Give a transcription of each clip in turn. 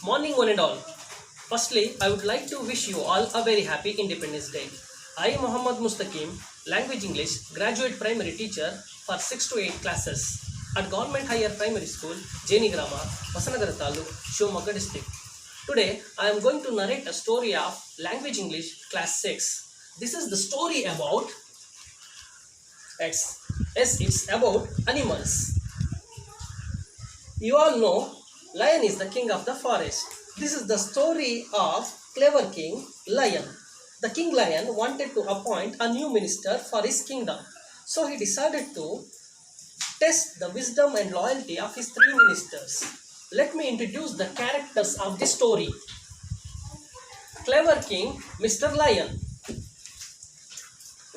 Morning, one and all. Firstly, I would like to wish you all a very happy Independence Day. I, Muhammad Mustaqim, Language English, graduate primary teacher for 6 to 8 classes at Government Higher Primary School, Jeni Grama, Vasanagara Taluk, Shivamogga district. Today, I am going to narrate a story of Language English class 6. This is the story about it's about animals. You all know lion is the king of the forest. This is the story of clever king lion. The king lion wanted to appoint a new minister for his kingdom. So he decided to test the wisdom and loyalty of his 3 ministers. Let me introduce the characters of the story. Clever king Mr. Lion.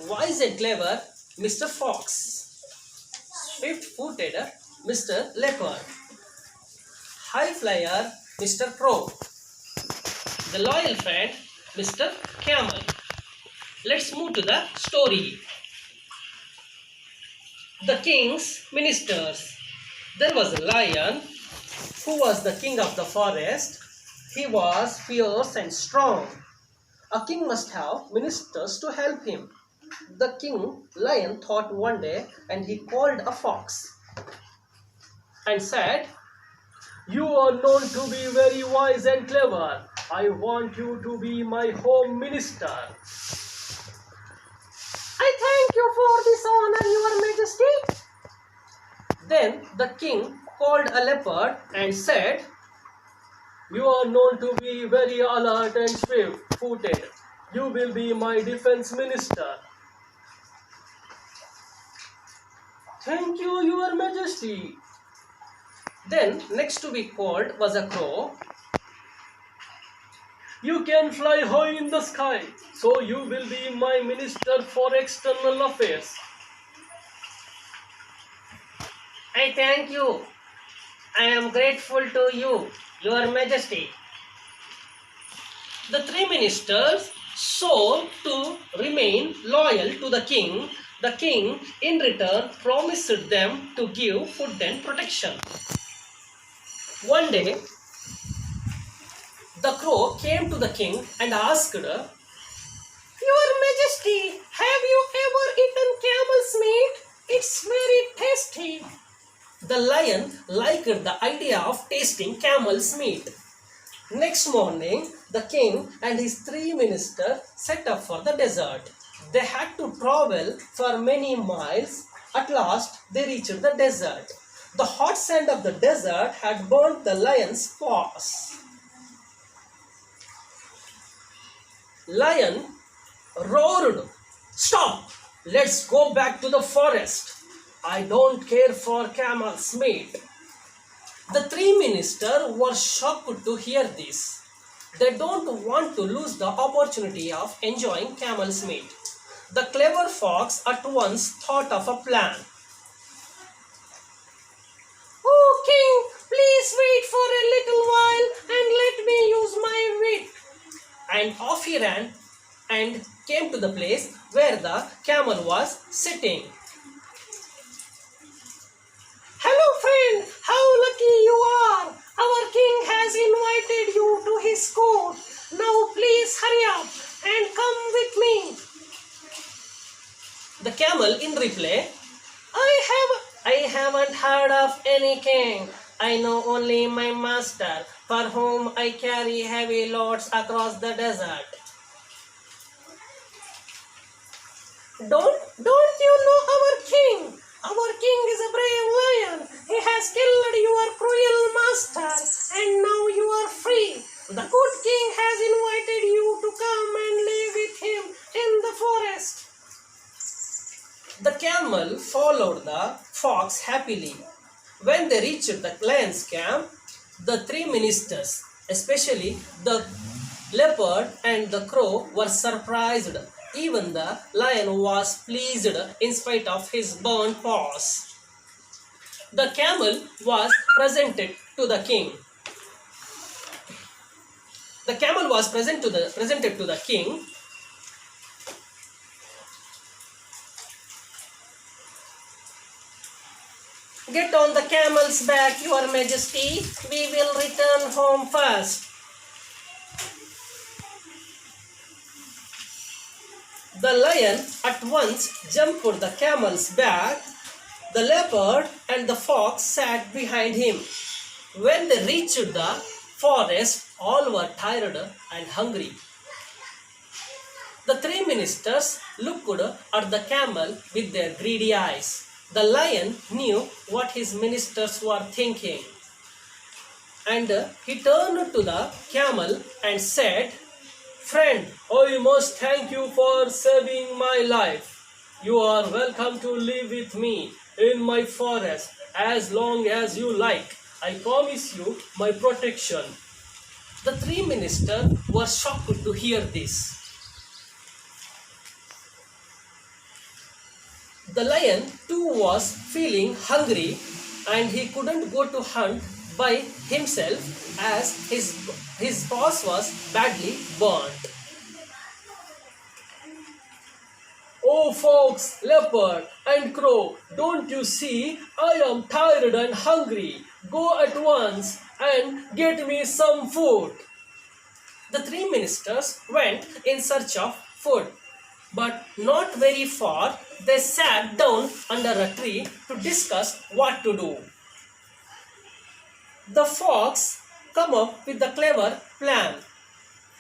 Wise and clever Mr. Fox. Swift-footed Mr. Leopard. High flyer Mr. Crow. The loyal friend Mr. Camel. Let's move to the story. The king's ministers. There was a lion who was the king of the forest. He was fierce and strong. A king must have ministers to help him. The king lion thought one day, and he called a fox and said, "You are known to be very wise and clever. I want you to be my home minister." "I thank you for this honor, your majesty." Then the king called a leopard and said, "You are known to be very alert and swift-footed. You will be my defense minister." "Thank you, your majesty." Then next to be called was a crow. "You can fly high in the sky, so you will be my minister for external affairs." "I thank you. I am grateful to you, your majesty." The 3 ministers swore to remain loyal to the king. The king, in return, promised them to give food and protection. One day, the crow came to the king and asked, "Your majesty, have you ever eaten camel's meat? It's very tasty." The lion liked the idea of tasting camel's meat. Next morning, the king and his 3 ministers set off for the desert. They had to travel for many miles. At last, they reached the desert. The hot sand of the desert had burnt the lion's paws. Lion roared, "Stop! Let's go back to the forest. I don't care for camel's meat." The 3 ministers were shocked to hear this. They don't want to lose the opportunity of enjoying camel's meat. The clever fox at once thought of a plan. "Oh, king, please wait for a little while and let me use my wit." And off he ran and came to the place where the camel was sitting. "Hello, friend, how lucky you are. Our king has invited you to his court. Now please hurry up and come with me." The camel in reply, I haven't heard of any king. I know only my master, for whom I carry heavy loads across the desert." Don't you know our king? Our king is a brave lion. He has killed your cruel master, and now you are free. The good king has invited you to come and live with him in the forest. The camel followed the fox happily. When they reached the lion's camp, the 3 ministers, especially the leopard and the crow, were surprised. Even the lion was pleased in spite of his burnt paws. The camel was presented to the king. The camel was presented to the king. Get on the camel's back, Your Majesty. We will return home first. The lion at once jumped on the camel's back. The leopard and the fox sat behind him. When they reached the forest, all were tired and hungry. The three ministers looked at the camel with their greedy eyes. The lion knew what his ministers were thinking. And he turned to the camel and said, "Friend, I must thank you for saving my life. You are welcome to live with me in my forest as long as you like. I promise you my protection." The three ministers were shocked to hear this. The lion too was feeling hungry and he couldn't go to hunt by himself as his boss was badly burnt. "Oh fox, leopard and crow, don't you see I am tired and hungry? Go at once and get me some food." The three ministers went in search of food. But not very far, they sat down under a tree to discuss what to do. The fox came up with a clever plan,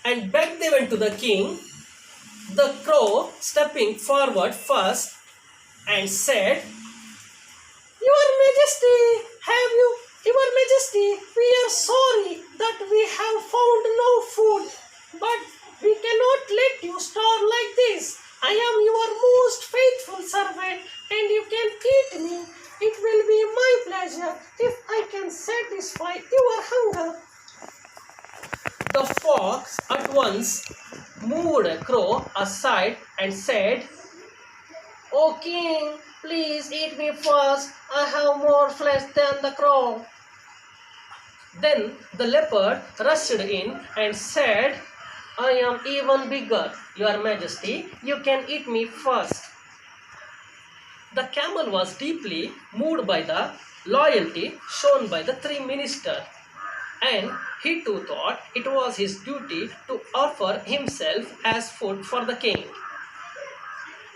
and back they went to the king. The crow stepping forward first and said, Your Majesty, we are sorry that we have found no food, but we cannot let you starve like this. I am your most faithful servant and you can eat me. It will be my pleasure if I can satisfy your hunger. The fox at once moved a crow aside and said, "O king, please eat me first. I have more flesh than the crow." Then the leopard rushed in and said, "I am even bigger, Your Majesty. You can eat me first." The camel was deeply moved by the loyalty shown by the three ministers, and he too thought it was his duty to offer himself as food for the king.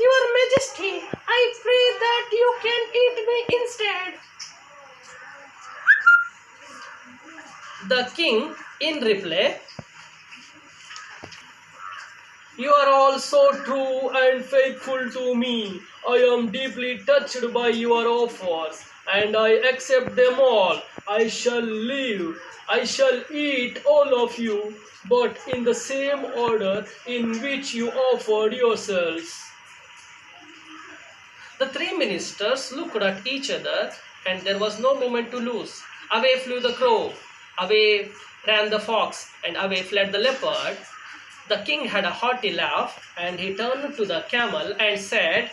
"Your Majesty, I pray that you can eat me instead." The king, in reply, "You are all so true and faithful to me. I am deeply touched by your offers, and I accept them all. I shall live. I shall eat all of you, but in the same order in which you offered yourselves." The three ministers looked at each other, and there was no moment to lose. Away flew the crow, away ran the fox, and away fled the leopard. The king had a hearty laugh, and he turned to the camel and said,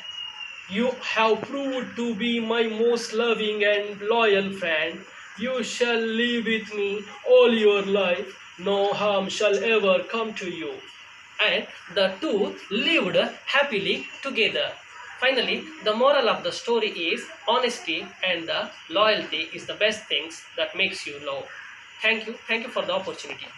"You have proved to be my most loving and loyal friend. You shall live with me all your life. No harm shall ever come to you." And the two lived happily together. Finally, the moral of the story is honesty and the loyalty is the best things that makes you love. Thank you for the opportunity.